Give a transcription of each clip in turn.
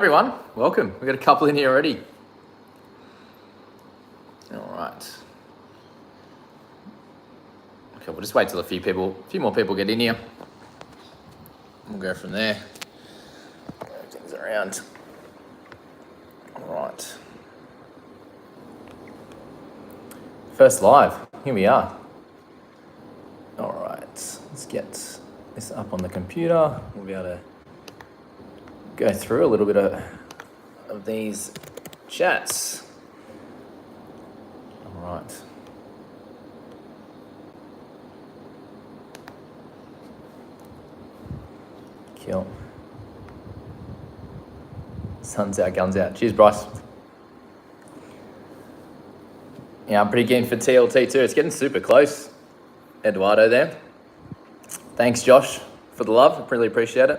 Everyone, welcome. We've got a couple in here already. All right. Okay, we'll just wait till a few more people get in here. We'll go from there. Move things around. All right. First live. Here we are. All right. Let's get this up on the computer. We'll be able to go through a little bit of these chats. All right. Kill. Sun's out, guns out. Cheers, Bryce. Yeah, I'm pretty keen for TLT too. It's getting super close. Eduardo there. Thanks, Josh, for the love. I really appreciate it.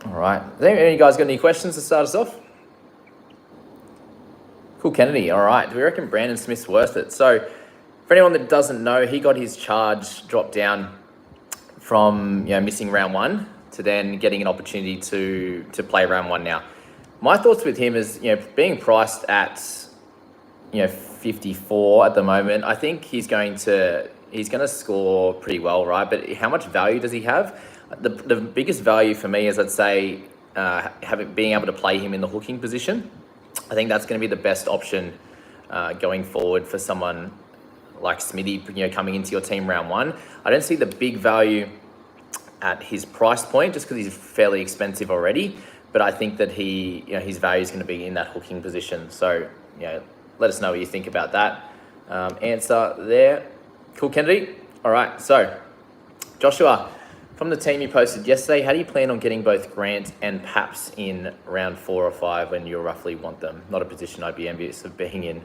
All right. Has any of you guys got any questions to start us off? Cool, Kennedy. All right. Do we reckon Brandon Smith's worth it? So, for anyone that doesn't know, he got his charge dropped down from missing round one to then getting an opportunity to play round one now. My thoughts with him is being priced at 54 at the moment. I think he's going to score pretty well, right? But how much value does he have? The biggest value for me is, I'd say, being able to play him in the hooking position. I think that's going to be the best option going forward for someone like Smithy, coming into your team round one. I don't see the big value at his price point just because he's fairly expensive already. But I think that his value is going to be in that hooking position. So, let us know what you think about that. Answer there. Cool, Kennedy. All right. So, Joshua, from the team you posted yesterday, how do you plan on getting both Grant and Paps in round 4 or 5 when you roughly want them? Not a position I'd be envious of being in.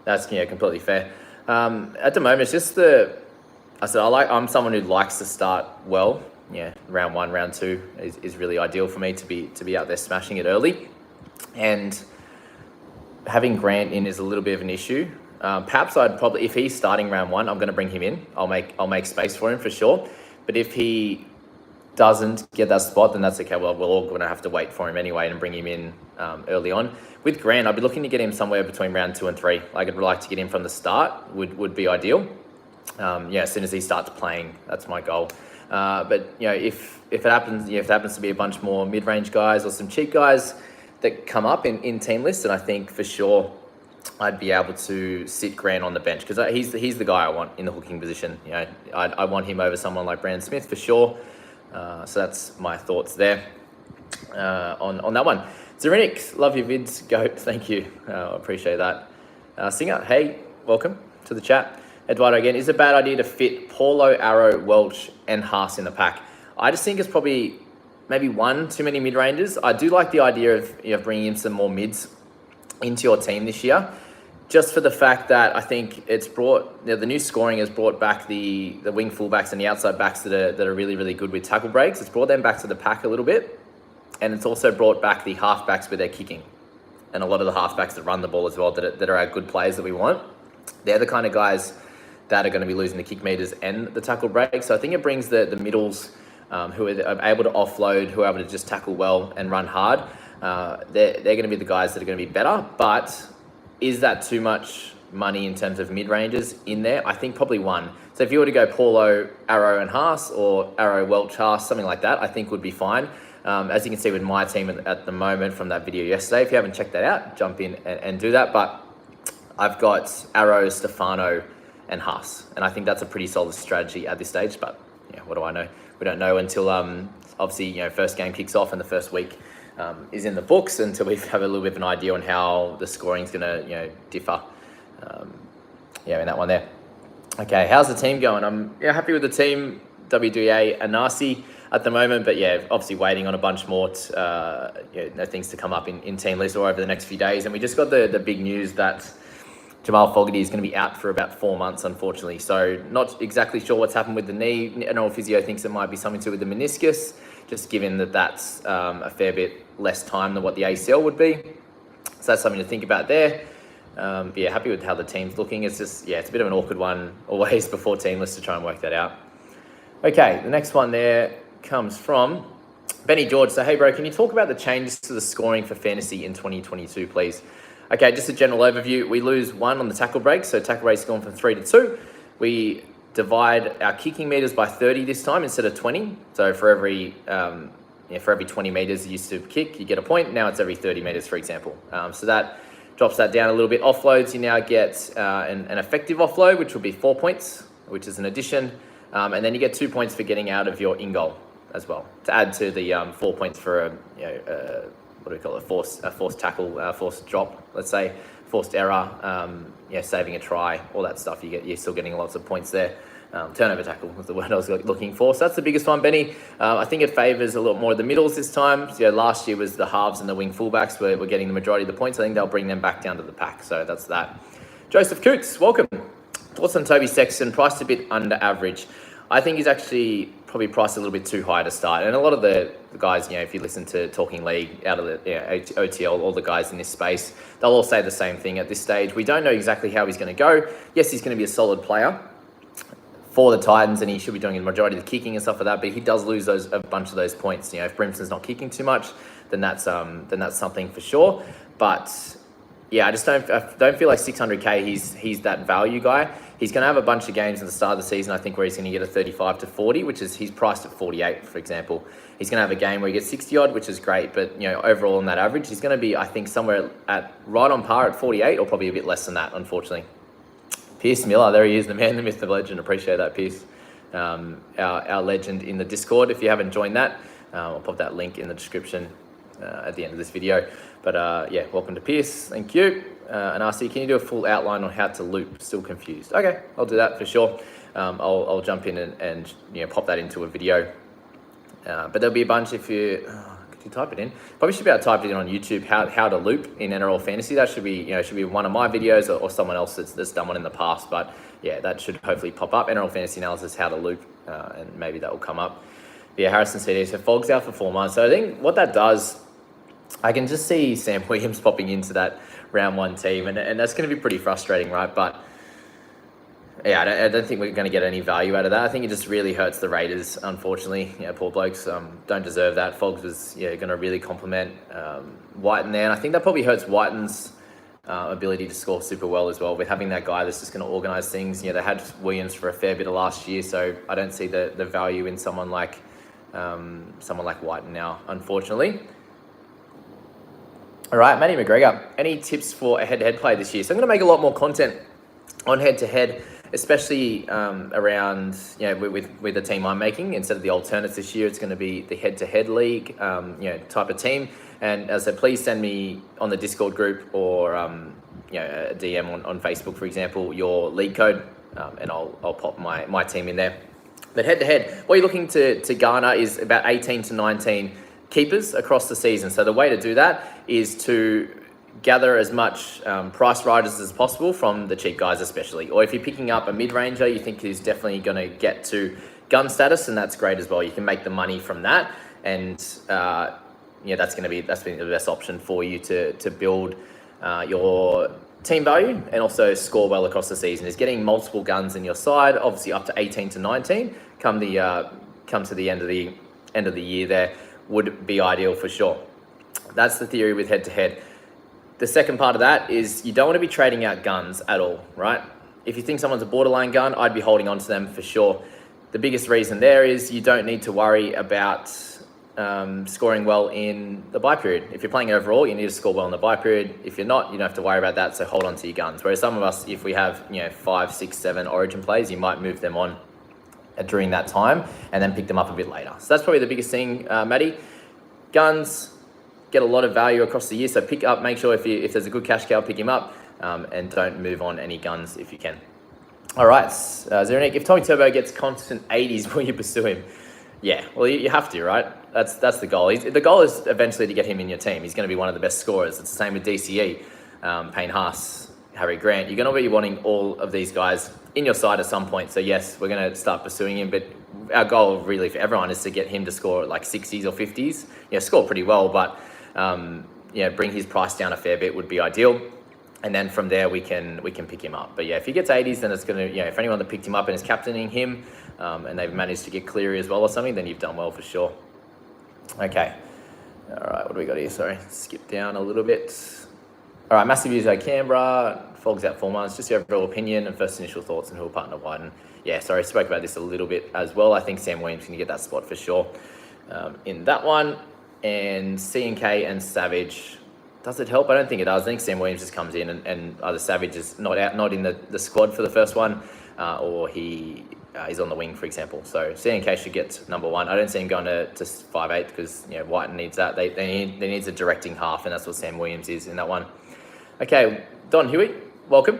That's completely fair. At the moment, it's just I'm someone who likes to start well. Yeah, round 1, round 2 is really ideal for me to be out there smashing it early, and having Grant in is a little bit of an issue. Paps, I'd probably, if he's starting round 1, I'm going to bring him in. I'll make space for him for sure. But if he doesn't get that spot, then that's okay. Well, we're all going to have to wait for him anyway and bring him in early on. With Grant, I'd be looking to get him somewhere between round 2 and 3. Like, I'd like to get him from the start would be ideal. As soon as he starts playing, that's my goal. But if it happens to be a bunch more mid-range guys or some cheap guys that come up in team lists, then I think for sure I'd be able to sit Grant on the bench because he's the guy I want in the hooking position. I want him over someone like Brandon Smith for sure. So that's my thoughts there on that one. Zerinik, love your vids. Go, thank you. Appreciate that. Singer, hey, welcome to the chat. Eduardo again, is it a bad idea to fit Paulo, Arrow, Welch, and Haas in the pack? I just think it's probably maybe one too many mid-rangers. I do like the idea of bringing in some more mids into your team this year, just for the fact that I think it's brought, the new scoring has brought back the wing fullbacks and the outside backs that are really, really good with tackle breaks. It's brought them back to the pack a little bit. And it's also brought back the halfbacks with their kicking. And a lot of the halfbacks that run the ball as well, that are our good players that we want. They're the kind of guys that are going to be losing the kick meters and the tackle break. So I think it brings the middles who are able to offload, who are able to just tackle well and run hard. They're going to be the guys that are going to be better. But is that too much money in terms of mid-rangers in there? I think probably one. So if you were to go Paulo, Arrow and Haas, or Arrow, Welch, Haas, something like that, I think would be fine. As you can see with my team at the moment from that video yesterday, if you haven't checked that out, jump in and do that. But I've got Arrow, Stefano, and Haas, and I think that's a pretty solid strategy at this stage. But what do I know? We don't know until obviously first game kicks off and the first week is in the books, until we have a little bit of an idea on how the scoring is going to differ. In that one there. Okay, how's the team going? I'm happy with the team. WDA Anasi at the moment, but obviously waiting on a bunch more things to come up in team list or over the next few days. And we just got the big news that Jamal Fogarty is going to be out for about 4 months, unfortunately. So not exactly sure what's happened with the knee. NRL physio thinks it might be something to do with the meniscus, just given that that's a fair bit less time than what the ACL would be. So that's something to think about there. Happy with how the team's looking. It's just, it's a bit of an awkward one always before team list to try and work that out. Okay, the next one there comes from Benny George, so hey bro, can you talk about the changes to the scoring for fantasy in 2022, please? Okay, just a general overview. We lose 1 on the tackle break, so tackle break's gone from 3 to 2. We divide our kicking meters by 30 this time instead of 20. So for every 20 meters you used to kick, you get a point. Now it's every 30 meters, for example. So that drops that down a little bit. Offloads, you now get an effective offload, which will be 4 points, which is an addition. And then you get 2 points for getting out of your in-goal as well, to add to the 4 points for what do we call it, a forced tackle, forced drop, let's say, forced error, saving a try, all that stuff. You're still getting lots of points there. Turnover tackle was the word I was looking for. So that's the biggest one, Benny. I think it favours a lot more of the middles this time. So, last year was the halves and the wing fullbacks were getting the majority of the points. I think they'll bring them back down to the pack. So that's that. Joseph Coots, welcome. Thoughts on Toby Sexton, priced a bit under average. I think he's actually probably priced a little bit too high to start. And a lot of the guys, if you listen to Talking League, out of the OTL, all the guys in this space, they'll all say the same thing at this stage. We don't know exactly how he's going to go. Yes, he's going to be a solid player for the Titans, and he should be doing the majority of the kicking and stuff like that. But he does lose a bunch of those points. If Brimson's not kicking too much, then that's something for sure. But yeah, I just don't feel like 600k. He's that value guy. He's going to have a bunch of games at the start of the season, I think, where he's going to get a 35 to 40, which is he's priced at 48, for example. He's going to have a game where he gets 60 odd, which is great. But overall on that average, he's going to be, I think, somewhere at right on par at 48, or probably a bit less than that, unfortunately. Pierce Miller, there he is, the man, the myth, the legend. Appreciate that, Pierce. Our legend in the Discord. If you haven't joined that, I'll pop that link in the description at the end of this video. But welcome to Pierce. Thank you. And RC, can you do a full outline on how to loop? Still confused. Okay, I'll do that for sure. I'll jump in and pop that into a video. But there'll be a bunch if you... could you type it in? Probably should be able to type it in on YouTube, how to loop in NRL Fantasy. That should be one of my videos or someone else that's done one in the past. But yeah, that should hopefully pop up. NRL Fantasy Analysis, how to loop, and maybe that will come up. Yeah, Harrison CD, so Fog's out for 4 months. So I think what that does, I can just see Sam Williams popping into that round 1 team, and that's going to be pretty frustrating, right? But yeah, I don't think we're going to get any value out of that. I think it just really hurts the Raiders, unfortunately. Poor blokes don't deserve that. Fogs was going to really compliment Whiten there, and I think that probably hurts Whiten's ability to score super well as well, with having that guy that's just going to organise things. They had Williams for a fair bit of last year, so I don't see the value in someone like Whiten now, unfortunately. All right, Matty McGregor, any tips for a head-to-head play this year? So I'm going to make a lot more content on head-to-head, especially around, with the team I'm making. Instead of the alternates this year, it's going to be the head-to-head league, type of team. And as I said, please send me on the Discord group or, a DM on Facebook, for example, your league code, and I'll pop my team in there. But head-to-head, what you're looking to garner is about 18 to 19 keepers across the season. So the way to do that is to gather as much price riders as possible from the cheap guys especially. Or if you're picking up a mid-ranger you think is definitely going to get to gun status, and that's great as well. You can make the money from that, and that's been the best option for you to build your team value and also score well across the season, is getting multiple guns in your side, obviously up to 18 to 19 come to the end of the year there would be ideal for sure. That's the theory with head-to-head. The second part of that is you don't want to be trading out guns at all, right? If you think someone's a borderline gun, I'd be holding on to them for sure. The biggest reason there is you don't need to worry about scoring well in the bye period. If you're playing overall, you need to score well in the bye period. If you're not, you don't have to worry about that, so hold on to your guns. Whereas some of us, if we have 5, 6, 7 origin plays, you might move them on during that time and then pick them up a bit later. So that's probably the biggest thing, Matty. Guns get a lot of value across the year, so pick up, make sure if there's a good cash cow, pick him up, and don't move on any guns if you can. All right, Zeranik, if Tommy Turbo gets constant 80s, will you pursue him? Yeah, well, you have to, right? That's the goal. The goal is eventually to get him in your team. He's going to be one of the best scorers. It's the same with DCE, Payne Haas, Harry Grant. You're going to be wanting all of these guys in your side at some point. So yes, we're going to start pursuing him, but our goal really for everyone is to get him to score like 60s or 50s. Score pretty well, but bring his price down a fair bit would be ideal. And then from there we can pick him up. But yeah, if he gets 80s, then it's going to, if anyone that picked him up and is captaining him, and they've managed to get Cleary as well or something, then you've done well for sure. Okay. All right, what do we got here? Sorry, skip down a little bit. All right, massive user Canberra, Fogs out 4 months. Just your overall opinion and first initial thoughts on who will partner widen. Yeah, sorry, spoke about this a little bit as well. I think Sam Williams can get that spot for sure in that one. And C&K and Savage, does it help? I don't think it does. I think Sam Williams just comes in and either Savage is not in the squad for the first one, or he is on the wing, for example. So C&K should get number one. I don't see him going to 5'8" because Whiten needs that. They need a directing half, and that's what Sam Williams is in that one. Okay, Don Huey, welcome.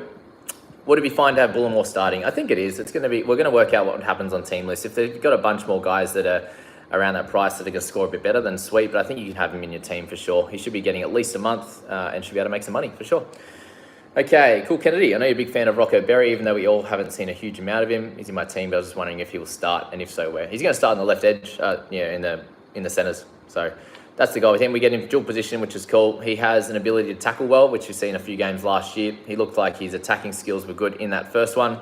Would it be fine to have Bullimore starting? I think it is. It's going to be. We're going to work out what happens on team list. If they've got a bunch more guys that are around that price that are going to score a bit better, than sweet. But I think you can have him in your team for sure. He should be getting at least a month and should be able to make some money for sure. Okay, cool. Kennedy, I know you're a big fan of Rocco Berry, even though we all haven't seen a huge amount of him. He's in my team, but I was just wondering if he will start, and if so, where. He's going to start on the left edge, in the centres. So that's the goal with him. We get him dual position, which is cool. He has an ability to tackle well, which we've seen a few games last year. He looked like his attacking skills were good in that first one,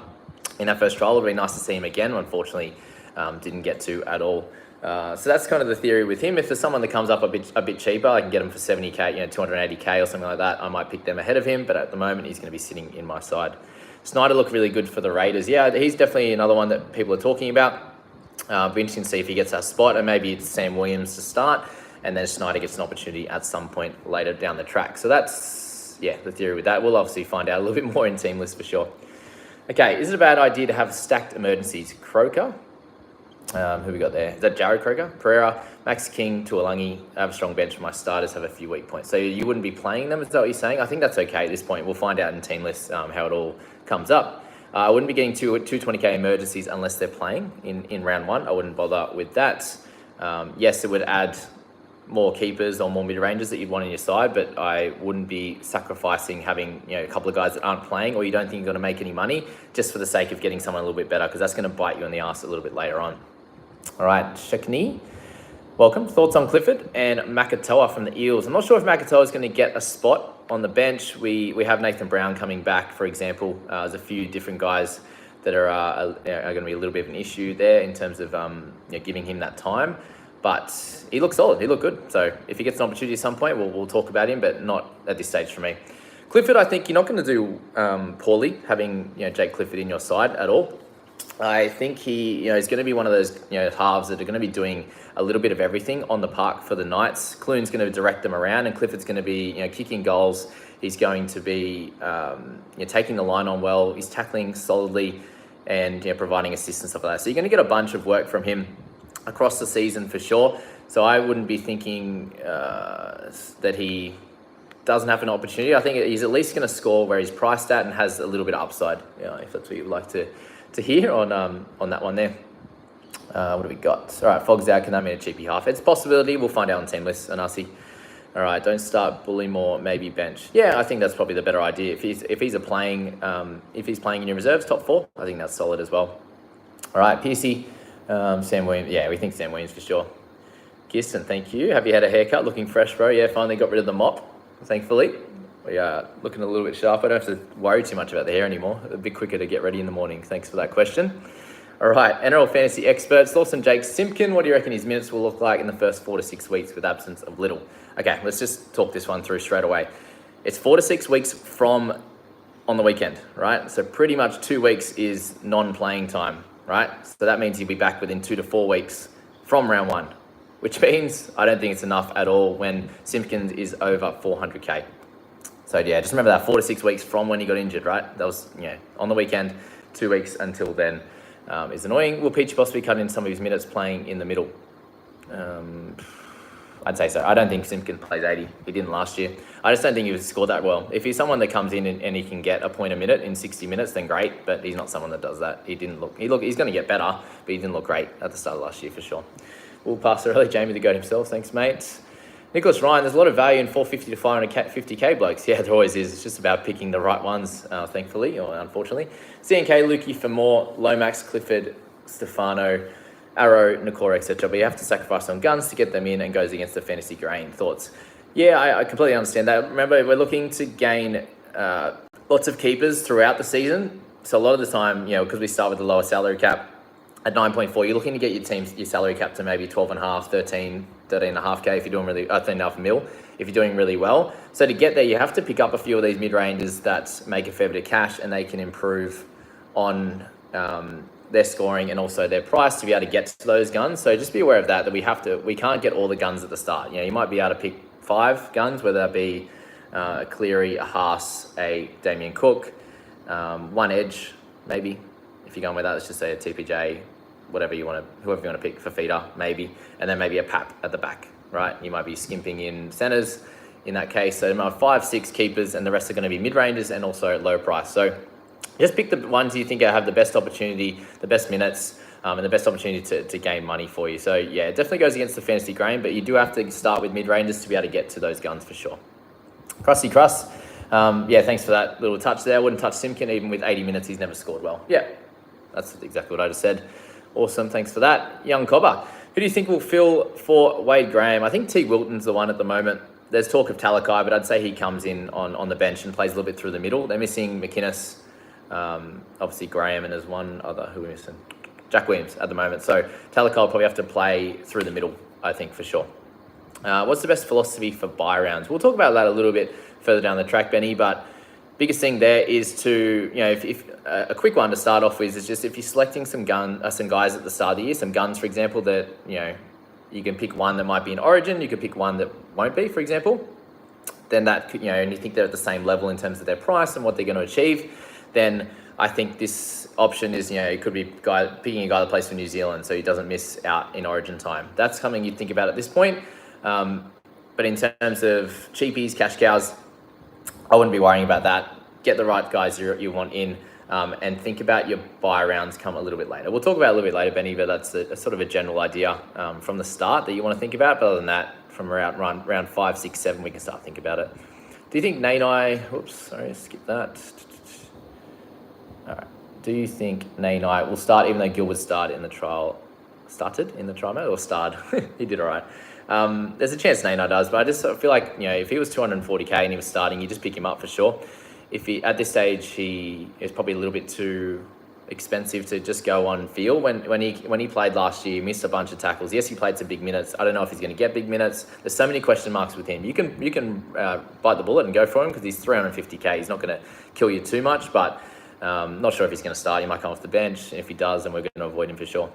in that first trial. It would be nice to see him again. Unfortunately, didn't get to at all. So that's kind of the theory with him. If there's someone that comes up a bit cheaper, I can get him for 70k, 280k or something like that. I might pick them ahead of him, but at the moment he's going to be sitting in my side. Snyder looked really good for the Raiders. Yeah, he's definitely another one that people are talking about. Be interesting to see if he gets that spot, and maybe it's Sam Williams to start, and then Snyder gets an opportunity at some point later down the track. So that's, the theory with that. We'll obviously find out a little bit more in team list for sure. Okay, is it a bad idea to have stacked emergencies? Croker. Who we got there? Is that Jared Croker? Pereira, Max King, Tuolangi. I have a strong bench for my starters, have a few weak points. So you wouldn't be playing them, is that what you're saying? I think that's okay at this point. We'll find out in team lists how it all comes up. I wouldn't be getting two 20k emergencies unless they're playing in round one. I wouldn't bother with that. Yes, it would add more keepers or more mid-rangers that you'd want in your side, but I wouldn't be sacrificing having a couple of guys that aren't playing, or you don't think you're going to make any money just for the sake of getting someone a little bit better, because that's going to bite you in the ass a little bit later on. All right, Shakni, welcome. Thoughts on Clifford and Makatoa from the Eels? I'm not sure if Makatoa is going to get a spot on the bench. We have Nathan Brown coming back, for example. There's a few different guys that are going to be a little bit of an issue there in terms of giving him that time. But he looks solid. He looked good. So if he gets an opportunity at some point, we'll talk about him, but not at this stage for me. Clifford, I think you're not going to do poorly having Jake Clifford in your side at all. I think he is going to be one of those halves that are going to be doing a little bit of everything on the park for the Knights. Clune's going to direct them around, and Clifford's going to be kicking goals. He's going to be taking the line on well. He's tackling solidly and providing assists and stuff like that. So you're going to get a bunch of work from him across the season for sure. So I wouldn't be thinking that he doesn't have an opportunity. I think he's at least going to score where he's priced at and has a little bit of upside. If that's what you'd like to hear on that one there. What do we got? All right, Fogs out. Can that mean a cheapy half? It's a possibility. We'll find out on team list. Anasi. All right, don't start Bullimore, maybe bench. Yeah, I think that's probably the better idea. If he's playing in your reserves, top 4, I think that's solid as well. All right, PC, Sam Williams. Yeah, we think Sam Williams for sure. Kirsten, thank you. Have you had a haircut? Looking fresh, bro. Yeah, finally got rid of the mop, thankfully. We are looking a little bit sharp. I don't have to worry too much about the hair anymore. A bit quicker to get ready in the morning. Thanks for that question. All right, NRL fantasy experts. Lawson Jake Simkin. What do you reckon his minutes will look like in the first 4 to 6 weeks with absence of Little? Okay, let's just talk this one through straight away. It's 4 to 6 weeks from on the weekend, right? So pretty much 2 weeks is non-playing time, right? So that means he'll be back within 2 to 4 weeks from round 1, which means I don't think it's enough at all when Simkin is over 400k. So yeah, just remember that 4 to 6 weeks from when he got injured, right? That was, on the weekend, 2 weeks until then is annoying. Will Peach possibly cut in some of his minutes playing in the middle? I'd say so. I don't think Simkin plays 80. He didn't last year. I just don't think he would score that well. If he's someone that comes in and he can get a point a minute in 60 minutes, then great. But he's not someone that does that. He's going to get better, but he didn't look great at the start of last year for sure. We'll pass early. Jamie the goat himself. Thanks, mate. Nicholas Ryan, there's a lot of value in 450 to 550k blokes. Yeah, there always is. It's just about picking the right ones, thankfully, or unfortunately. C&K, Lukey for more, Lomax, Clifford, Stefano, Arrow, Nakora, etc. But you have to sacrifice on guns to get them in and goes against the fantasy grain. Thoughts? Yeah, I completely understand that. Remember, we're looking to gain lots of keepers throughout the season. So a lot of the time, because we start with the lower salary cap, at 9.4, you're looking to get your salary cap to maybe 12.5, 13.5K if you're doing really, 13.5 mil if you're doing really well. So to get there, you have to pick up a few of these mid-ranges that make a fair bit of cash, and they can improve on their scoring and also their price to be able to get to those guns. So just be aware of that we can't get all the guns at the start. You might be able to pick 5 guns, whether that be a Cleary, a Haas, a Damien Cook, one Edge, maybe. If you're going with that, let's just say a TPJ, whoever you want to pick for feeder, maybe, and then maybe a Pap at the back, right? You might be skimping in centers in that case. So you might have 5, 6 keepers, and the rest are going to be mid-ranges and also low price. So just pick the ones you think have the best opportunity, the best minutes, and the best opportunity to gain money for you. So yeah, it definitely goes against the fantasy grain, but you do have to start with mid-ranges to be able to get to those guns for sure. Crusty Crust, yeah, thanks for that little touch there. I wouldn't touch Simkin. Even with 80 minutes, he's never scored well. Yeah, that's exactly what I just said. Awesome, thanks for that. Young Cobber, who do you think will fill for Wade Graham? I think T. Wilton's the one at the moment. There's talk of Talakai, but I'd say he comes in on the bench and plays a little bit through the middle. They're missing McInnes, obviously Graham, and there's one other, who are we missing? Jack Williams at the moment. So Talakai will probably have to play through the middle, I think, for sure. What's the best philosophy for buy rounds? We'll talk about that a little bit further down the track, Benny, but biggest thing there is to, if a quick one to start off with is just if you're selecting some guys at the start of the year, some guns, for example, that, you can pick one that might be in Origin, you could pick one that won't be, for example, then that, and you think they're at the same level in terms of their price and what they're going to achieve, then I think this option is, it could be picking a guy that plays for New Zealand so he doesn't miss out in Origin time. That's something you'd think about at this point. But in terms of cheapies, cash cows, I wouldn't be worrying about that. Get the right guys you want in, and think about your buy rounds come a little bit later. We'll talk about it a little bit later, Benny, but that's a sort of a general idea from the start that you want to think about. But other than that, from around round 5, 6, 7, we can start thinking about it. Do you think Nanai, skip that. All right. Do you think Nanai will start, even though Gilbert started in the trial mode, or starred? He did all right. There's a chance Nanai does, but I just sort of feel like, if he was 240K and he was starting, you just pick him up for sure. If he, at this stage, he is probably a little bit too expensive to just go on feel. When he played last year, he missed a bunch of tackles. Yes, he played some big minutes. I don't know if he's going to get big minutes. There's so many question marks with him. You can bite the bullet and go for him because he's 350K. He's not going to kill you too much, but not sure if he's going to start. He might come off the bench. If he does, then we're going to avoid him for sure.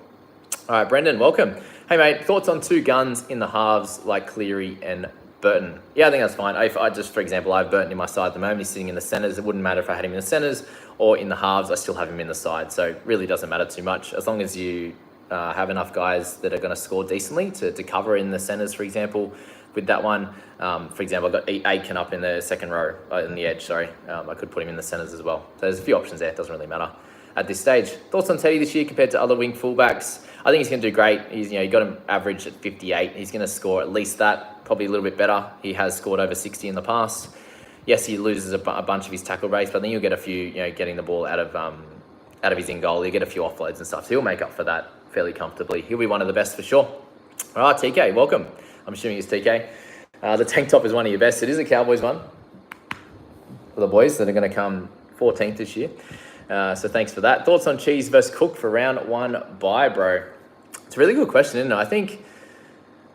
All right, Brendan, welcome. Hey, mate, thoughts on 2 guns in the halves like Cleary and Burton? Yeah, I think that's fine. If I just, for example, I have Burton in my side at the moment. He's sitting in the centres. It wouldn't matter if I had him in the centres or in the halves. I still have him in the side. So it really doesn't matter too much. As long as you have enough guys that are going to score decently to cover in the centres, for example, with that one. For example, I've got Aiken up in the second row, in the edge, sorry. I could put him in the centres as well. So there's a few options there. It doesn't really matter at this stage. Thoughts on Teddy this year compared to other wing fullbacks? I think he's going to do great. He's, he got him average at 58. He's going to score at least that, probably a little bit better. He has scored over 60 in the past. Yes, he loses a bunch of his tackle rates, but then you'll get a few, getting the ball out of his in goal. He'll get a few offloads and stuff. So he'll make up for that fairly comfortably. He'll be one of the best for sure. All right, TK, welcome. I'm assuming it's TK. The tank top is one of your best. It is a Cowboys one for the boys that are going to come 14th this year. So thanks for that. Thoughts on Cheese versus Cook for round 1 bye, bro? It's a really good question, isn't it?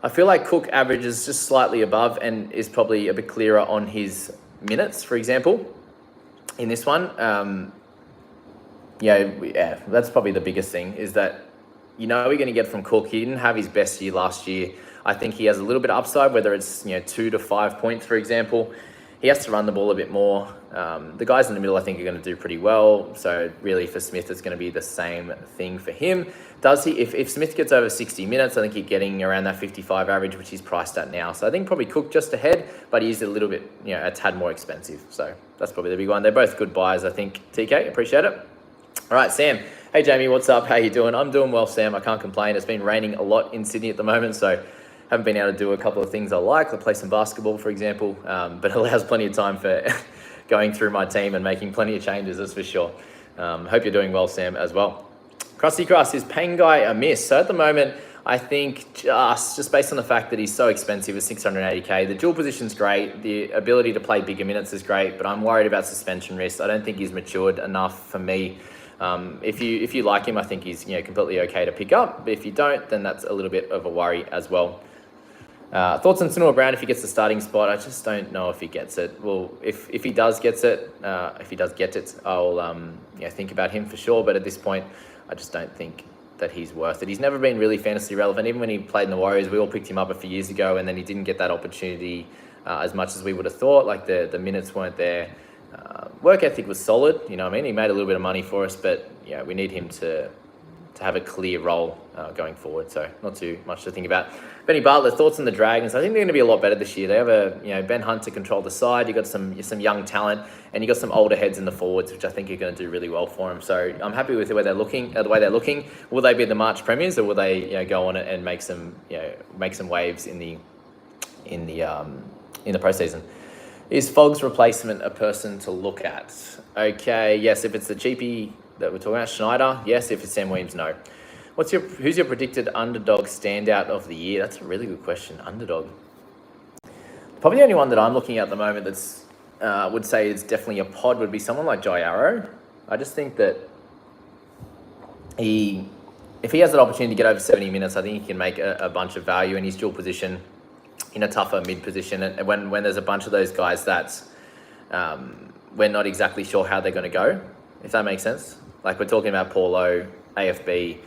I feel like Cook averages just slightly above and is probably a bit clearer on his minutes, for example, in this one. Yeah, that's probably the biggest thing is that, we're going to get from Cook. He didn't have his best year last year. I think he has a little bit of upside, whether it's, 2 to 5 points, for example. He has to run the ball a bit more. The guys in the middle, I think, are going to do pretty well. So really for Smith, it's going to be the same thing for him. Does he? If Smith gets over 60 minutes, I think he's getting around that 55 average, which he's priced at now. So I think probably Cook just ahead, but he's a little bit, a tad more expensive. So that's probably the big one. They're both good buys, I think. TK, appreciate it. All right, Sam. Hey, Jamie, what's up? How you doing? I'm doing well, Sam. I can't complain. It's been raining a lot in Sydney at the moment, so haven't been able to do a couple of things I like. I play some basketball, for example, but it allows plenty of time for going through my team and making plenty of changes, that's for sure. Hope you're doing well, Sam, as well. Krusty Crust, is Pangai a miss? So at the moment, I think just based on the fact that he's so expensive at 680K, the dual position's great. The ability to play bigger minutes is great, but I'm worried about suspension risk. I don't think he's matured enough for me If you like him, I think he's completely okay to pick up. But if you don't, then that's a little bit of a worry as well. Thoughts on Sunil Brown if he gets the starting spot? I just don't know if he gets it. Well, if he does get it, I'll think about him for sure. But at this point, I just don't think that he's worth it. He's never been really fantasy relevant. Even when he played in the Warriors, we all picked him up a few years ago, and then he didn't get that opportunity as much as we would have thought. Like the minutes weren't there. Work ethic was solid. He made a little bit of money for us, but we need him to have a clear role going forward. So not too much to think about. Benny Bartlett, thoughts on the Dragons? I think they're going to be a lot better this year. They have Ben Hunt to control the side. You've got some young talent, and you've got some older heads in the forwards, which I think are going to do really well for them. So I'm happy with the way they're looking. Will they be the March premiers, or will they go on it and make some waves in the postseason? Is Fogg's replacement a person to look at? Okay, yes. If it's the cheapie that we're talking about, Schneider, yes. If it's Sam Williams, no. Who's your predicted underdog standout of the year? That's a really good question. Underdog. Probably the only one that I'm looking at the moment that's would say is definitely a pod would be someone like Jai Arrow. I just think that if he has an opportunity to get over 70 minutes, I think he can make a bunch of value in his dual position, in a tougher mid position. And when there's a bunch of those guys that's we're not exactly sure how they're going to go, if that makes sense. Like we're talking about Paulo, AFB.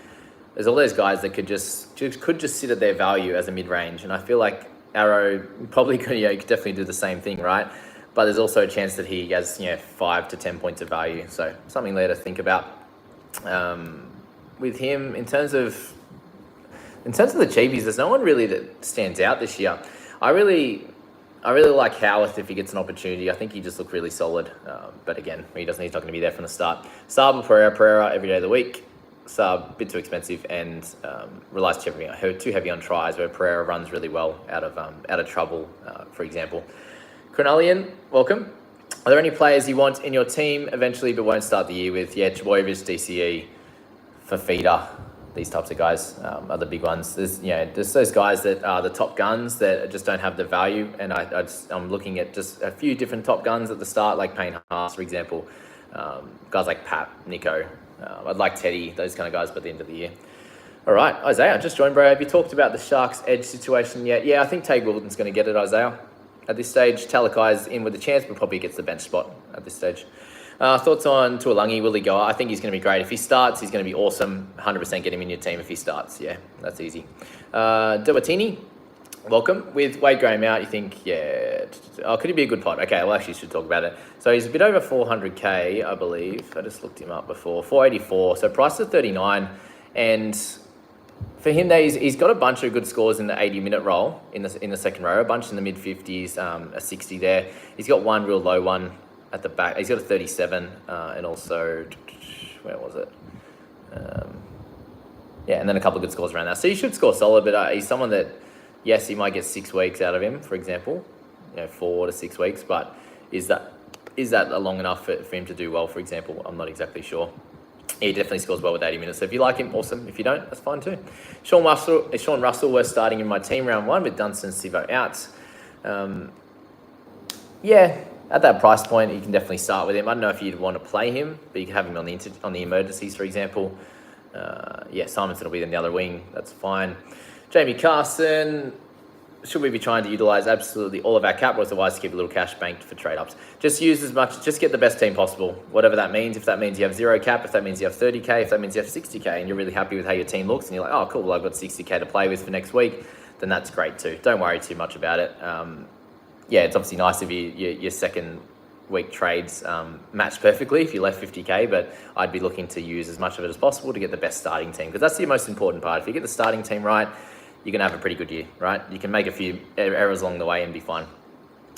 There's all those guys that could just sit at their value as a mid-range. And I feel like Arrow probably could definitely do the same thing, right? But there's also a chance that he has 5 to 10 points of value. So something there to think about. With him, in terms of the cheapies, there's no one really that stands out this year. I really like Howarth if he gets an opportunity. I think he just looked really solid. But again, he's not going to be there from the start. Saab or Pereira every day of the week. Saab, a bit too expensive and relies too heavy on tries, where Pereira runs really well out of trouble, for example. Cronalian, welcome. Are there any players you want in your team eventually but won't start the year with? Yeah, Chbojevic, DCE, Fafita, these types of guys are the big ones. There's those guys that are the top guns that just don't have the value, and I'm looking at just a few different top guns at the start, like Payne Haas, for example. Guys like Pat, Nico. I'd like Teddy, those kind of guys by the end of the year. All right, Isaiah, just joined, bro. Have you talked about the Sharks' edge situation yet? Yeah, I think Tage Wilton's going to get it, Isaiah. At this stage, Talakai's in with a chance, but probably gets the bench spot at this stage. Thoughts on Tuolangi? Will he go? I think he's going to be great. If he starts, he's going to be awesome. 100% get him in your team if he starts. Yeah, that's easy. Dewatini, welcome. With Wade Graham out, you think, could he be a good pod? Okay, well, actually, should talk about it. So he's a bit over 400K, I believe. I just looked him up before. 484. So price at 39. And for him, he's got a bunch of good scores in the 80-minute role in the second row. A bunch in the mid-50s, a 60 there. He's got one real low one at the back. He's got a 37, and also, where was it? And then a couple of good scores around that. So he should score solid, but he's someone that, yes, he might get 6 weeks out of him, for example, 4 to 6 weeks, but is that long enough for him to do well, for example? I'm not exactly sure. He definitely scores well with 80 minutes. So if you like him, awesome. If you don't, that's fine too. Sean Russell, we're starting in my team round 1 with Dunstan and Sivo out. At that price point, you can definitely start with him. I don't know if you'd want to play him, but you can have him on the emergencies, for example. Simonson will be in the other wing. That's fine. Jamie Carson, should we be trying to utilise absolutely all of our cap, or is it wise to keep a little cash banked for trade-ups? Just use as much, just get the best team possible, whatever that means. If that means you have 0 cap, if that means you have 30K, if that means you have 60K, and you're really happy with how your team looks, and you're like, oh, cool, well, I've got 60K to play with for next week, then that's great too. Don't worry too much about it. It's obviously nice if your second week trades match perfectly if you left 50K, but I'd be looking to use as much of it as possible to get the best starting team, because that's the most important part. If you get the starting team right, you're going to have a pretty good year, right? You can make a few errors along the way and be fine.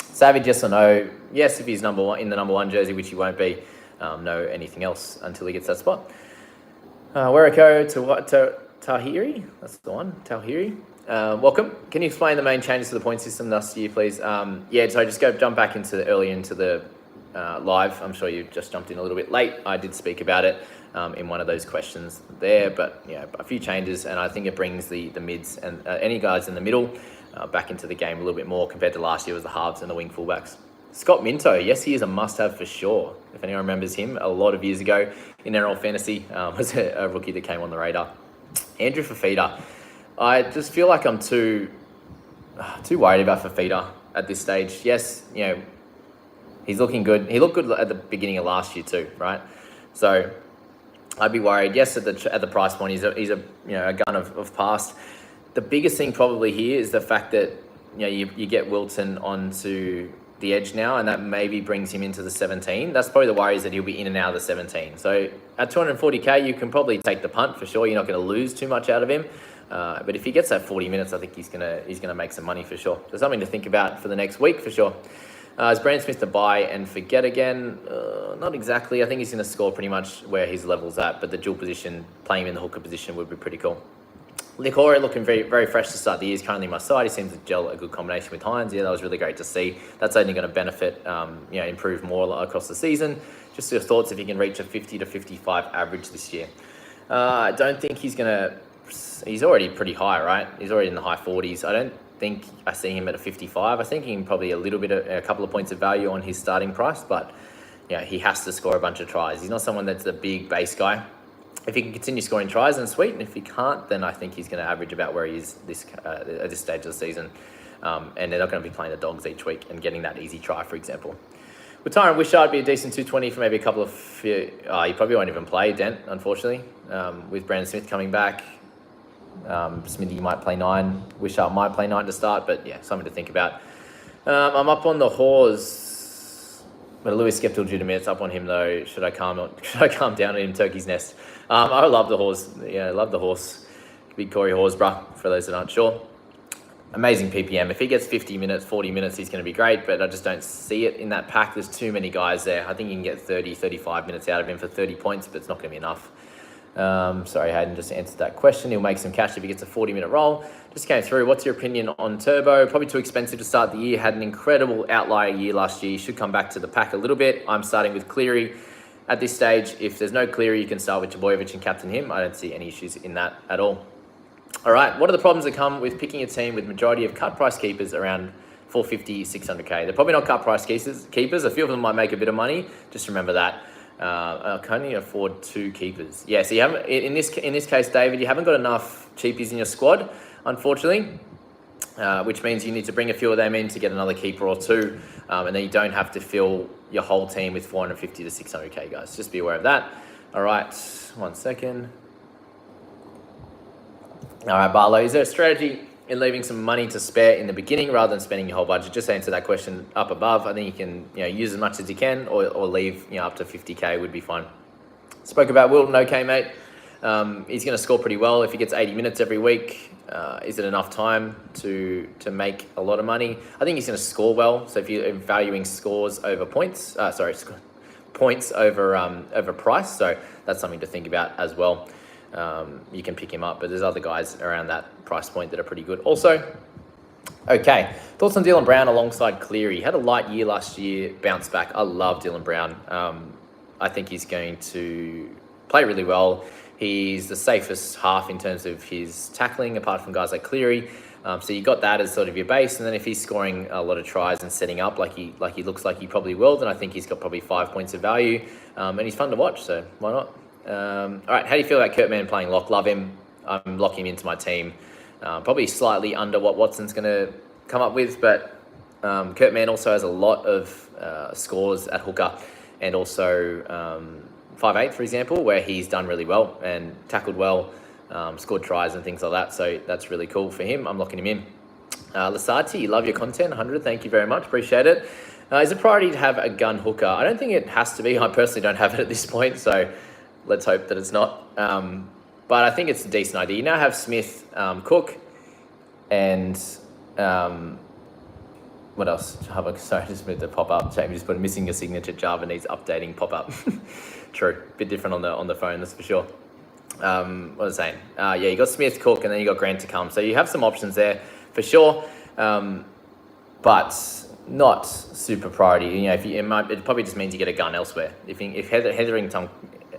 Savage, yes or no? Yes, if he's in the number 1 jersey, which he won't be. No anything else until he gets that spot. Weriko to Tahiri, that's the one, Tahiri. Welcome. Can you explain the main changes to the point system last year, please? So just jump back into the live. I'm sure you just jumped in a little bit late. I did speak about it in one of those questions there, but a few changes, and I think it brings the mids and any guys in the middle back into the game a little bit more compared to last year was the halves and the wing fullbacks. Scott Minto, yes, he is a must-have for sure. If anyone remembers him, a lot of years ago in NRL Fantasy, was a rookie that came on the radar. Andrew Fafita, I just feel like I'm too worried about Fafita at this stage. Yes, he's looking good. He looked good at the beginning of last year too, right? So I'd be worried. Yes, at the price point, he's a gun of past. The biggest thing probably here is the fact that you get Wilton onto the edge now, and that maybe brings him into the 17. That's probably the worry, is that he'll be in and out of the 17. So at 240k, you can probably take the punt for sure. You're not going to lose too much out of him. But if he gets that 40 minutes, I think he's gonna make some money for sure. So something to think about for the next week for sure. Is Brandon Smith to buy and forget again? Not exactly. I think he's going to score pretty much where his level's at, but the dual position, playing him in the hooker position, would be pretty cool. Likora looking very, very fresh to start the year. He's currently my side. He seems to gel a good combination with Hines. Yeah, that was really great to see. That's only going to benefit, improve more across the season. Just your thoughts if he can reach a 50 to 55 average this year. I don't think he's going to... He's already pretty high, right? He's already in the high 40s. I don't think I see him at a 55. I think he can probably a couple of points of value on his starting price, but he has to score a bunch of tries. He's not someone that's a big base guy. If he can continue scoring tries, then sweet. And if he can't, then I think he's going to average about where he is at this stage of the season. And they're not going to be playing the Dogs each week and getting that easy try, for example. With Tyron Wishart, be a decent 220 for maybe a couple of... he probably won't even play Dent, unfortunately. With Brandon Smith coming back, Smithy might play 9. Wishart might play 9 to start, but yeah, something to think about. I'm up on the Hawes, but Lewis Skeptical due to minutes. Up on him though. Should I calm down on him? Turkey's Nest. I love the Horse. Yeah, I love the Horse. Big Corey Horsburgh, for those that aren't sure. Amazing PPM. If he gets 50 minutes, 40 minutes, he's going to be great, but I just don't see it in that pack. There's too many guys there. I think you can get 30, 35 minutes out of him for 30 points, but it's not going to be enough. Sorry, Hayden just answered that question. He'll make some cash if he gets a 40-minute roll. Just came through. What's your opinion on Turbo? Probably too expensive to start the year. Had an incredible outlier year last year. He should come back to the pack a little bit. I'm starting with Cleary. At this stage, if there's no Cleary, you can start with Trbojevic and captain him. I don't see any issues in that at all. All right, what are the problems that come with picking a team with majority of cut price keepers around 450, 600k? They're probably not cut price keepers. A few of them might make a bit of money. Just remember that. I can only afford 2 keepers. Yeah, so you haven't, in this case, David, you haven't got enough cheapies in your squad, unfortunately, which means you need to bring a few of them in to get another keeper or 2, and then you don't have to fill your whole team with 450 to 600k, guys. Just be aware of that. All right, 1 second. All right, Barlow, is there a strategy in leaving some money to spare in the beginning rather than spending your whole budget? Just answer that question up above. I think you can use as much as you can, or leave up to 50k would be fine. Spoke about Wilton. Okay, mate. He's going to score pretty well if he gets 80 minutes every week. Is it enough time to make a lot of money? I think he's going to score well. So if you're valuing scores over points, points over price, so that's something to think about as well. You can pick him up, but there's other guys around that price point that are pretty good also. Okay, thoughts on Dylan Brown alongside Cleary. Had a light year last year, bounced back. I love Dylan Brown. I think he's going to play really well. He's the safest half in terms of his tackling, apart from guys like Cleary. So you got that as sort of your base, and then if he's scoring a lot of tries and setting up like he looks like he probably will, then I think he's got probably 5 points of value, and he's fun to watch. So why not? All right, how do you feel about Kurt Mann playing lock? Love him. I'm locking him into my team. Probably slightly under what Watson's going to come up with, but Kurt Mann also has a lot of scores at hooker, and also 5'8", for example, where he's done really well and tackled well, scored tries and things like that. So that's really cool for him. I'm locking him in. Lasati, love your content. 100, thank you very much. Appreciate it. Is it a priority to have a gun hooker? I don't think it has to be. I personally don't have it at this point, so let's hope that it's not. But I think it's a decent idea. You now have Smith, Cook, and what else? Java, sorry, just moved the pop-up. Jamie just put missing your signature. Java needs updating pop-up. True, bit different on the phone, that's for sure. What was I saying? Yeah, you got Smith, Cook, and then you got Grant to come. So you have some options there for sure, but not super priority. It probably just means you get a gun elsewhere. If Hetherington,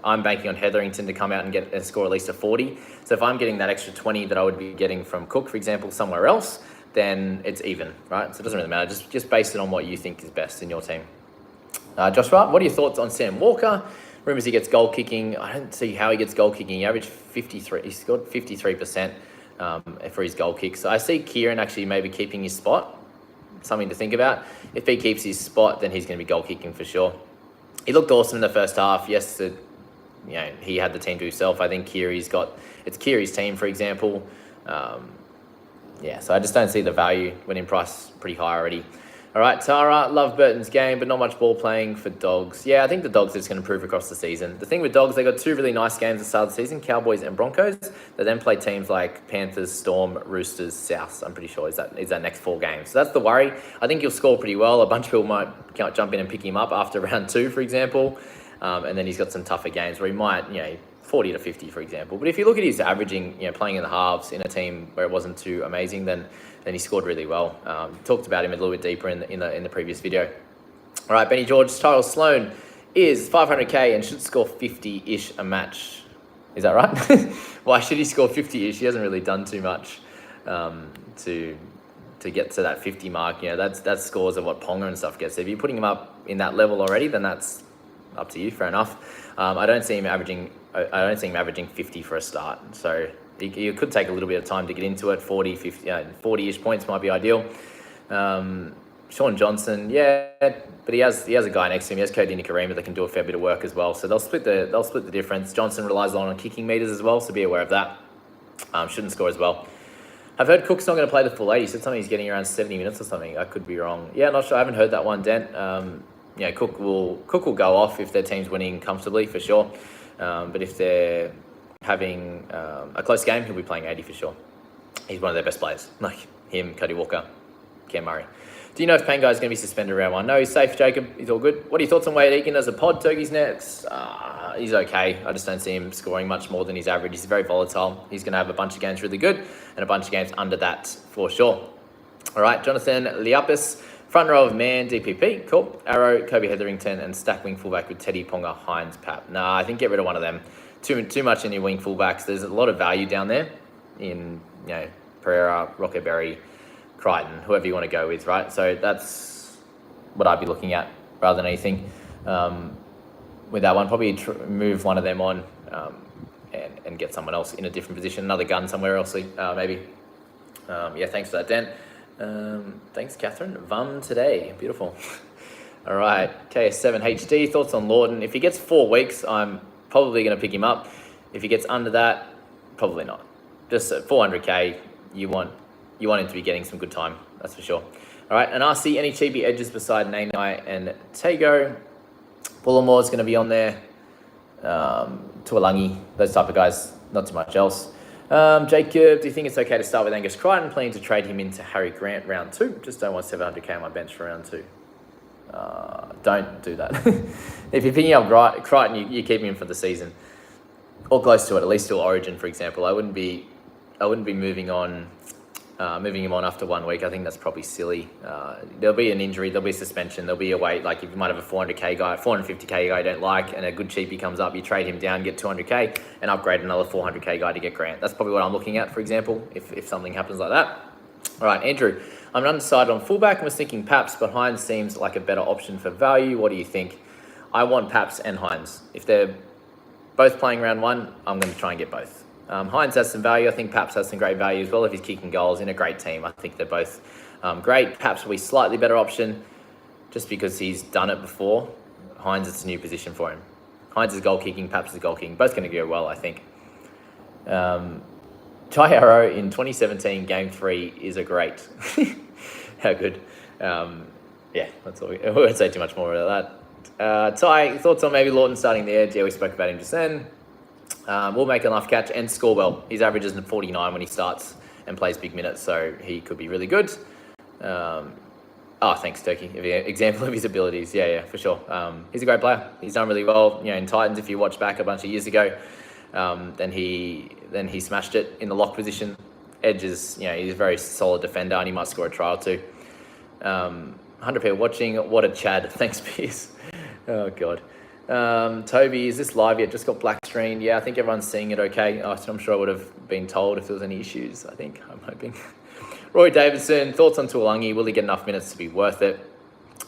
I'm banking on Hetherington to come out and score at least a 40. So if I'm getting that extra 20 that I would be getting from Cook, for example, somewhere else, then it's even, right? So it doesn't really matter. Just base it on what you think is best in your team. Joshua, what are your thoughts on Sam Walker? Rumours he gets goal kicking. I don't see how he gets goal kicking. He averaged 53. He scored 53% for his goal kicks. So I see Kieran actually maybe keeping his spot. Something to think about. If he keeps his spot, then he's going to be goal kicking for sure. He looked awesome in the first half. Yes, he had the team to himself. I think it's Kiri's team, for example. So I just don't see the value when in price pretty high already. All right, Tara, love Burton's game, but not much ball playing for Dogs. Yeah, I think the Dogs are just going to improve across the season. The thing with Dogs, they got 2 really nice games at the start of the season, Cowboys and Broncos. They then play teams like Panthers, Storm, Roosters, Souths, I'm pretty sure, is that next 4 games. So that's the worry. I think he'll score pretty well. A bunch of people might jump in and pick him up after round 2, for example. And then he's got some tougher games where he might, 40 to 50, for example. But if you look at his averaging, playing in the halves in a team where it wasn't too amazing, then he scored really well. Talked about him a little bit deeper in the previous video. All right, Benny George, Charles Sloan is 500k and should score 50-ish a match. Is that right? Why should he score 50-ish? He hasn't really done too much to get to that 50 mark. That's scores of what Ponga and stuff gets. So if you're putting him up in that level already, then that's up to you. Fair enough. I don't see him averaging 50 for a start. So you could take a little bit of time to get into it. 40, 50, 40-ish points might be ideal. Sean Johnson, yeah, but he has a guy next to him. He has Cody Nicarima that can do a fair bit of work as well. So they'll split the difference. Johnson relies a lot on kicking meters as well, so be aware of that. Shouldn't score as well. I've heard Cook's not going to play the full 80. He said something he's getting around 70 minutes or something. I could be wrong. Yeah, not sure. I haven't heard that one, Dent. Cook will go off if their team's winning comfortably for sure. But if they're having a close game, he'll be playing 80 for sure. He's one of their best players, like him, Cody Walker, Cam Murray. Do you know if Pangai is going to be suspended around 1? No, he's safe, Jacob. He's all good. What are your thoughts on Wade Egan as a pod? Turkey's next. He's okay. I just don't see him scoring much more than his average. He's very volatile. He's going to have a bunch of games really good and a bunch of games under that for sure. All right, Jonathan Liapis. Front row of Man, DPP, cool. Arrow, Kobe Hetherington, and stack wing fullback with Teddy, Ponga, Hines, Pap. Nah, I think get rid of one of them. Too much in your wing fullbacks. There's a lot of value down there in, Pereira, Roccoberry, Crichton, whoever you want to go with, right? So that's what I'd be looking at rather than anything. With that one, probably move one of them on and get someone else in a different position, another gun somewhere else, maybe. Thanks for that, Dan. Thanks, Catherine. VUM today. Beautiful. All right. KS7 HD. Thoughts on Lawton? If he gets 4 weeks, I'm probably going to pick him up. If he gets under that, probably not. Just at 400k, you want him to be getting some good time. That's for sure. All right. And RC, any cheapy edges beside Nanai and Tago? Bullamore's going to be on there. Tuolangi, those type of guys. Not too much else. Jacob, do you think it's okay to start with Angus Crichton, planning to trade him into Harry Grant round 2? Just don't want 700k on my bench for round 2. Don't do that. If you're picking up Crichton, you're keeping him for the season or close to it, at least till Origin, for example. I wouldn't be moving him on after 1 week. I think that's probably silly. There'll be an injury, there'll be a suspension, there'll be a wait. Like if you might have a 400k guy, 450k guy you don't like, and a good cheapie comes up, you trade him down, get 200k, and upgrade another 400k guy to get Grant. That's probably what I'm looking at, for example, if something happens like that. All right, Andrew, I'm undecided on fullback and was thinking Paps, but Hines seems like a better option for value. What do you think? I want Paps and Hines. If they're both playing round 1, I'm going to try and get both. Hines has some value. I think Paps has some great value as well if he's kicking goals in a great team. I think they're both great. Paps will be slightly better option just because he's done it before. Hines, it's a new position for him. Hines is goal kicking, Paps is goal kicking. Both going to go well, I think. Chai Arrow in 2017 Game 3 is a great. How good. That's all. We won't say too much more about that. Ty, thoughts on maybe Lawton starting the edge? Yeah, we spoke about him just then. Will make enough catch and score well. His average is 49 when he starts and plays big minutes, so he could be really good. Thanks, Turkey. Example of his abilities. Yeah, for sure. He's a great player. He's done really well. In Titans, if you watch back a bunch of years ago, then he smashed it in the lock position. Edge is, he's a very solid defender and he might score a try or two. 100 people watching. What a Chad. Thanks, Piers. Oh, God. Toby, is this live yet? Just got black screen. Yeah, I think everyone's seeing it okay. I'm sure I would have been told if there was any issues, I'm hoping. Roy Davidson, thoughts on Tuolangi? Will he get enough minutes to be worth it?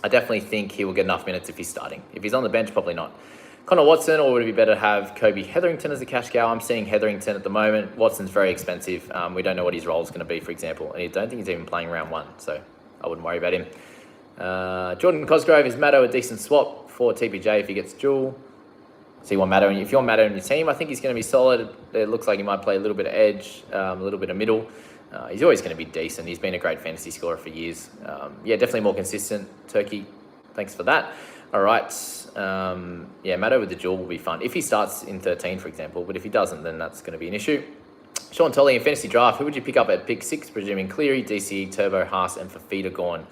I definitely think he will get enough minutes if he's starting. If he's on the bench, probably not. Connor Watson, or would it be better to have Kobe Hetherington as a cash cow? I'm seeing Hetherington at the moment. Watson's very expensive. We don't know what his role is going to be, for example. And I don't think he's even playing round 1, so I wouldn't worry about him. Jordan Cosgrove, is Maddo a decent swap for TPJ if he gets dual? So you want Maddo, if you want Maddo in your team, I think he's going to be solid. It looks like he might play a little bit of edge, a little bit of middle. He's always going to be decent. He's been a great fantasy scorer for years. Definitely more consistent. Turkey, thanks for that. All right. Maddo with the dual will be fun. If he starts in 13, for example, but if he doesn't, then that's going to be an issue. Sean Tolley in fantasy draft, who would you pick up at pick 6, presuming Cleary, DCE, Turbo, Haas, and Fafita gone?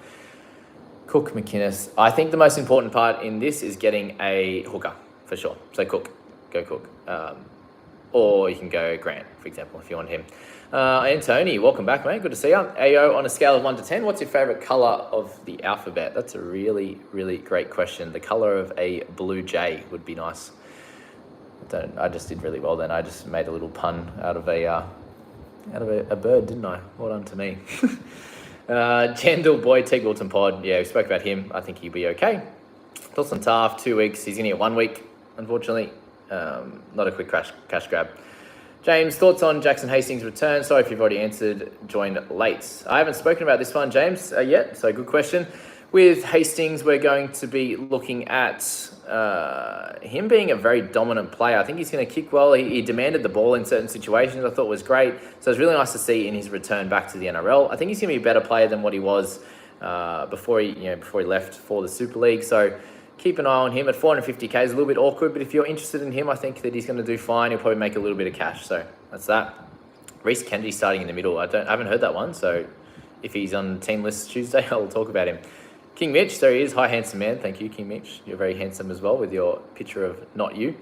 Cook, McInnes. I think the most important part in this is getting a hooker, for sure. So Cook, go Cook. Or you can go Grant, for example, if you want him. And Tony, welcome back, mate. Good to see you. AO, on a scale of 1 to 10, what's your favourite colour of the alphabet? That's a really, really great question. The colour of a blue jay would be nice. I just did really well then. I just made a little pun out of a bird, didn't I? Well done to me. Jandal Boy, Teague Wilton Pod. Yeah, we spoke about him. I think he'll be okay. Thoughts on Taft, 2 weeks. He's in here 1 week, unfortunately. Not a quick cash grab. James, thoughts on Jackson Hastings' return? Sorry if you've already answered, joined late. I haven't spoken about this one, James, yet, so good question. With Hastings, we're going to be looking at him being a very dominant player. I think he's going to kick well. He demanded the ball in certain situations. I thought was great. So it's really nice to see in his return back to the NRL. I think he's going to be a better player than what he was before he left for the Super League. So keep an eye on him. At 450k is a little bit awkward, but if you're interested in him, I think that he's going to do fine. He'll probably make a little bit of cash. So that's that. Reece Kennedy starting in the middle. I haven't heard that one. So if he's on team list Tuesday, I'll talk about him. King Mitch, there he is. Hi, handsome man. Thank you, King Mitch. You're very handsome as well with your picture of not you.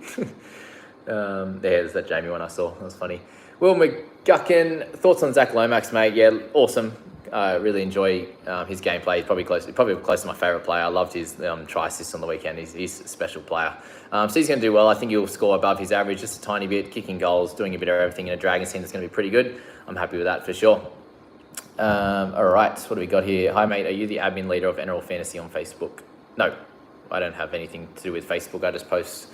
There's that Jamie one I saw. That was funny. Will McGuckin, thoughts on Zach Lomax, mate? Yeah, awesome. I really enjoy his gameplay. He's probably close to my favourite player. I loved his try assist on the weekend. He's a special player. So he's going to do well. I think he'll score above his average just a tiny bit, kicking goals, doing a bit of everything in a Dragons team that's going to be pretty good. I'm happy with that for sure. All right, what do we got here? Hi, mate. Are you the admin leader of NRL Fantasy on Facebook? No, I don't have anything to do with Facebook. I just post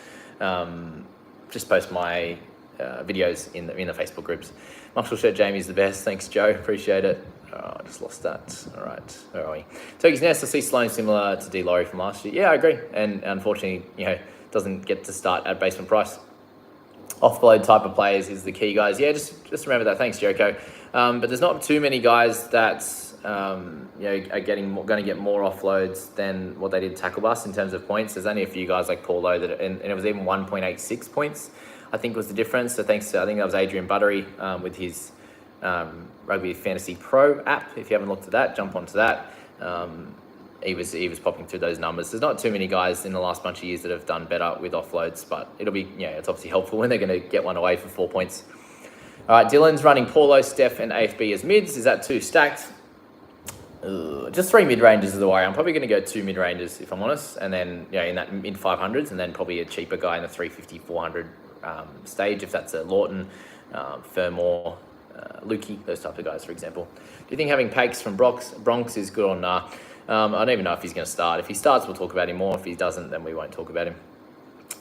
my videos in the Facebook groups. Muscle Shirt Jamie's the best. Thanks, Joe. Appreciate it. Oh, I just lost that. All right, where are we? Turkey's Nest. I see Sloan similar to D. Laurie from last year. Yeah, I agree. And unfortunately, doesn't get to start at basement price. Offload type of players is the key, guys. Yeah, just remember that. Thanks, Jericho. But there's not too many guys that are going to get more offloads than what they did tackle bus in terms of points. There's only a few guys like Paulo and it was even 1.86 points, I think was the difference. So thanks to, I think that was Adrian Buttery with his Rugby Fantasy Pro app. If you haven't looked at that, jump onto that. He was popping through those numbers. There's not too many guys in the last bunch of years that have done better with offloads, but it'll be, it's obviously helpful when they're going to get one away for 4 points. All right, Dylan's running Paulo, Steph, and AFB as mids. Is that 2 stacked? Just 3 mid-ranges is the worry. I'm probably going to go 2 mid-ranges, if I'm honest, and then, in that mid-500s, and then probably a cheaper guy in the 350, 400 stage, if that's a Lawton, Fermor, Lukey, those types of guys, for example. Do you think having Pakes from Bronx is good or nah? I don't even know if he's going to start. If he starts, we'll talk about him more. If he doesn't, then we won't talk about him.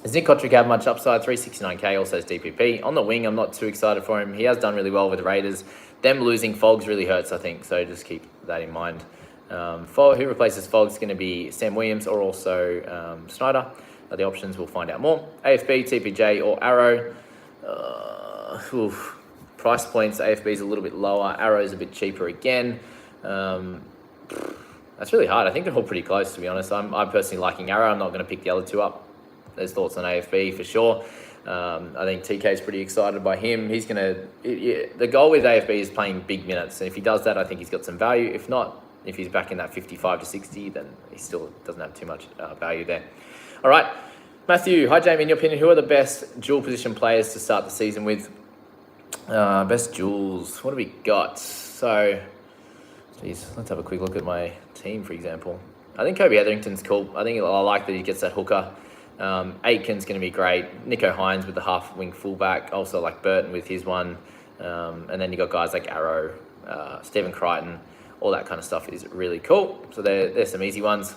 Does Nick Kotrick have much upside? 369k, also has DPP. On the wing, I'm not too excited for him. He has done really well with the Raiders. Them losing Fogs really hurts, I think, so just keep that in mind. Who replaces Fogs is going to be Sam Williams or also Snyder. The options, we'll find out more. AFB, TPJ, or Arrow. Price points, AFB is a little bit lower. Arrow is a bit cheaper again. That's really hard. I think they're all pretty close, to be honest. I'm personally liking Arrow. I'm not going to pick the other two up. There's thoughts on AFB for sure. I think TK is pretty excited by him. He's going to... The goal with AFB is playing big minutes. And if he does that, I think he's got some value. If not, if he's back in that 55 to 60, then he still doesn't have too much value there. All right. Matthew, hi, Jamie. In your opinion, who are the best dual position players to start the season with? Best duels. What do we got? So, geez, let's have a quick look at my team, for example. I think Kobe Hetherington's cool. I like that he gets that hooker. Aitken's going to be great. Nico Hines with the half-wing fullback. Also like Burton with his one. And then you got guys like Arrow, Stephen Crichton, all that kind of stuff is really cool. So there's some easy ones.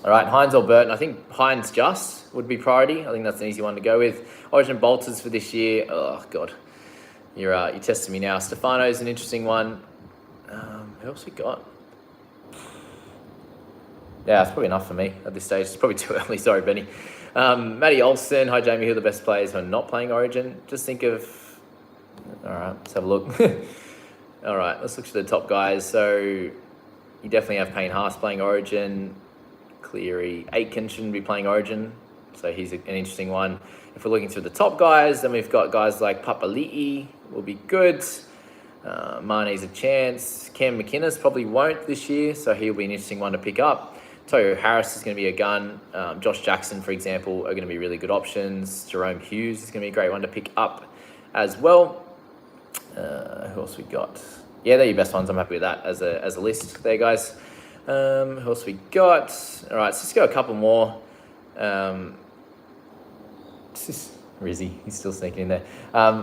All right, Hines or Burton. I think Hines just would be priority. I think that's an easy one to go with. Origin bolters for this year. Oh, God. You're testing me now. Stefano's an interesting one. Who else we got? Yeah, it's probably enough for me at this stage. It's probably too early. Sorry, Benny. Matty Olsen. Hi, Jamie. Who are the best players who are not playing Origin? Just think of... All right, let's have a look. All right, let's look at the top guys. So you definitely have Payne Haas playing Origin. Cleary. Aitken shouldn't be playing Origin, so he's an interesting one. If we're looking through the top guys, then we've got guys like Papali'i will be good. Mane's a chance. Cam McInnes probably won't this year, so he'll be an interesting one to pick up. Toyo Harris is going to be a gun. Josh Jackson, for example, are going to be really good options. Jerome Hughes is going to be a great one to pick up as well. Who else we got? Yeah, they're your best ones. I'm happy with that as a list there, guys. Who else we got? All right, so let's go a couple more. Rizzy, he's still sneaking in there.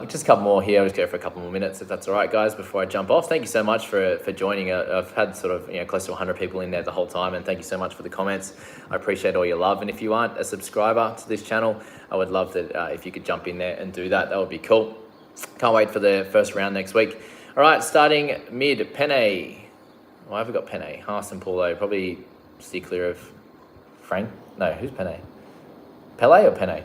Just a couple more here. I'll just go for a couple more minutes if that's all right, guys, before I jump off. Thank you so much for joining. I've had sort of close to 100 people in there the whole time, and thank you so much for the comments. I appreciate all your love. And if you aren't a subscriber to this channel, I would love that if you could jump in there and do that. That would be cool. Can't wait for the first round next week. All right, starting mid, Penne. Why have we got Penne? Haas and Paulo. Probably steer clear of Frank. No, who's Penne? Pele or Penne?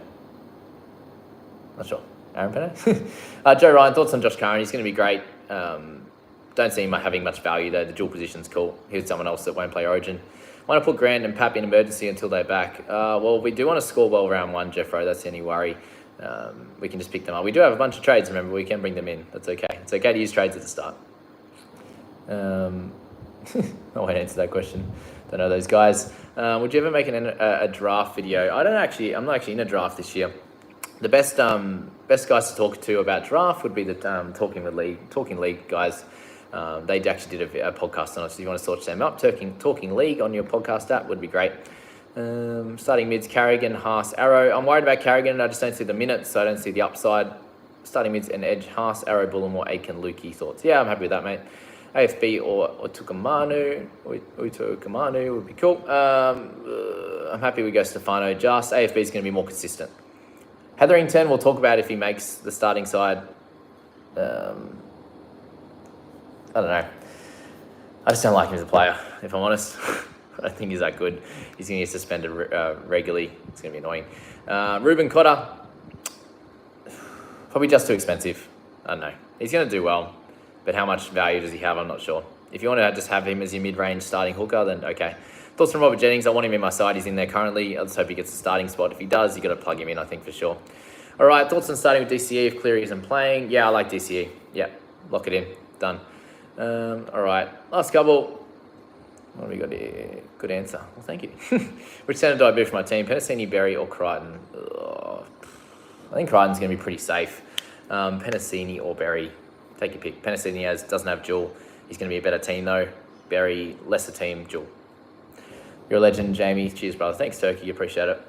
Not sure. Aaron Penne? Joe Ryan, thoughts on Josh Curran? He's going to be great. Don't see him having much value though. The dual position's cool. Here's someone else that won't play Origin. Want to put Grant and Pap in emergency until they're back. Well, we do want to score well round one, Jeffro. That's any worry. We can just pick them up. We do have a bunch of trades, remember. We can bring them in. That's okay. It's okay to use trades at the start. I won't answer that question. Don't know those guys. Would you ever make a draft video? I'm not actually in a draft this year. The best guys to talk to about draft would be the Talking League guys. They actually did a podcast on it, so if you want to search them up, Talking League on your podcast app would be great. Starting mids, Carrigan, Haas, Arrow. I'm worried about Carrigan. I just don't see the minutes, so I don't see the upside. Starting mids and edge, Haas, Arrow, Bullimore, Aitken, Lukey. Thoughts? Yeah, I'm happy with that, mate. AFB or Tukamanu would be cool. I'm happy we go Stefano. Just AFB is going to be more consistent. Hetherington, we'll talk about if he makes the starting side. I don't know. I just don't like him as a player, if I'm honest. I don't think he's that good. He's going to get suspended regularly. It's going to be annoying. Ruben Cotter, probably just too expensive. I don't know. He's going to do well, but how much value does he have? I'm not sure. If you want to just have him as your mid-range starting hooker, then okay. Thoughts from Robert Jennings. I want him in my side. He's in there currently. I just hope he gets a starting spot. If he does, you got to plug him in, I think, for sure. All right, thoughts on starting with DCE if Cleary isn't playing? Yeah, I like DCE. Yeah, lock it in. Done. All right, last couple. What have we got here? Good answer. Well, thank you. Which centre do I boot for my team? Penasini, Berry, or Crichton? I think Crichton's going to be pretty safe. Penasini or Berry. Take your pick. Penasini doesn't have dual. He's going to be a better team, though. Berry, lesser team, dual. You're a legend, Jamie. Cheers, brother. Thanks, Turkey. Appreciate it.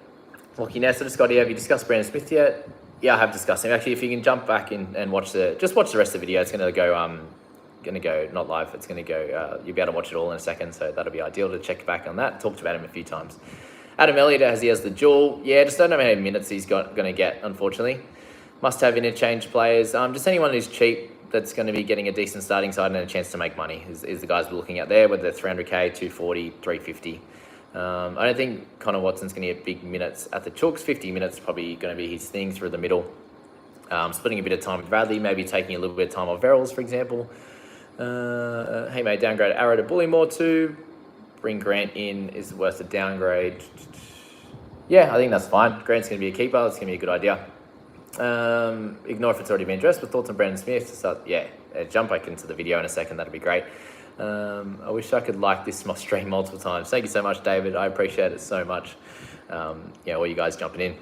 Lucky Ness, I just got here. Have you discussed Brandon Smith yet? Yeah, I have discussed him. Actually, if you can jump back in and watch the rest of the video, it's going to go not live. It's going to go. You'll be able to watch it all in a second, so that'll be ideal to check back on that. Talked about him a few times. Adam Elliott has the dual. Yeah, just don't know how many minutes he's going to get. Unfortunately, must have interchange players. Just anyone who's cheap that's going to be getting a decent starting side and a chance to make money is the guys we're looking at there. Whether they're 300k, 240, 350. I don't think Connor Watson's going to get big minutes at the Chooks. 50 minutes probably going to be his thing through the middle. Splitting a bit of time with Bradley, maybe taking a little bit of time off Verrills, for example. Hey, mate, downgrade Arrow to Bullymore too. Bring Grant in is worth a downgrade. Yeah, I think that's fine. Grant's going to be a keeper. It's going to be a good idea. Ignore if it's already been addressed, but thoughts on Brandon Smith. So, yeah, jump back into the video in a second. That'd be great. I wish I could like this stream multiple times. Thank you so much, David. I appreciate it so much. All you guys jumping in.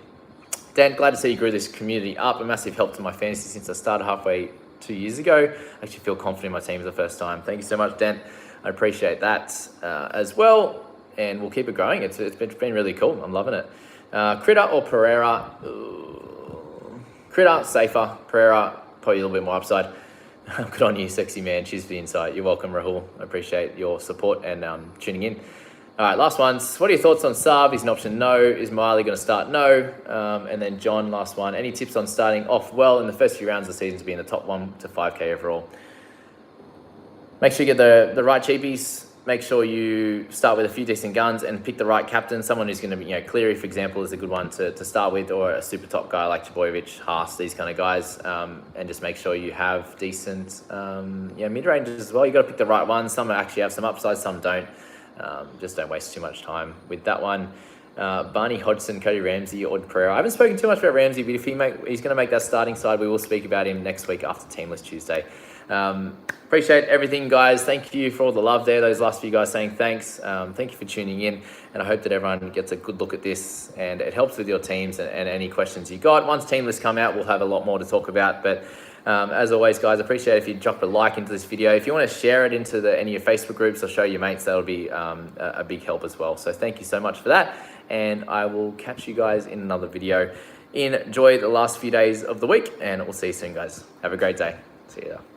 Dan, glad to see you grew this community up. A massive help to my fantasy since I started halfway 2 years ago. I actually feel confident in my team for the first time. Thank you so much, Dan. I appreciate that as well. And we'll keep it growing. It's been really cool. I'm loving it. Critter or Pereira? Critter, safer. Pereira, probably a little bit more upside. Good on you, sexy man. Cheers for the insight. You're welcome, Rahul. I appreciate your support and tuning in. All right, last ones. What are your thoughts on Saab? Is an option no. Is Miley going to start? No. And then John, last one. Any tips on starting off well in the first few rounds of the season to be in the top 1 to 5K overall? Make sure you get the right cheapies. Make sure you start with a few decent guns and pick the right captain. Someone who's going to be, Cleary, for example, is a good one to start with, or a super top guy like Chabojevic, Haas, these kind of guys. And just make sure you have decent mid-ranges as well. You got to pick the right ones. Some actually have some upside, some don't. Just don't waste too much time with that one. Barney Hodgson, Cody Ramsey, Odd Pereira. I haven't spoken too much about Ramsey, but if he's going to make that starting side, we will speak about him next week after Teamless Tuesday. Appreciate everything, guys. Thank you for all the love there. Those last few guys saying thanks. Thank you for tuning in, and I hope that everyone gets a good look at this and it helps with your teams and any questions you got. Once team lists come out, we'll have a lot more to talk about. But as always, guys, I appreciate if you drop a like into this video. If you want to share it into any of your Facebook groups or show your mates, that'll be a big help as well. So thank you so much for that, and I will catch you guys in another video. Enjoy the last few days of the week, and we'll see you soon, guys. Have a great day. See you later.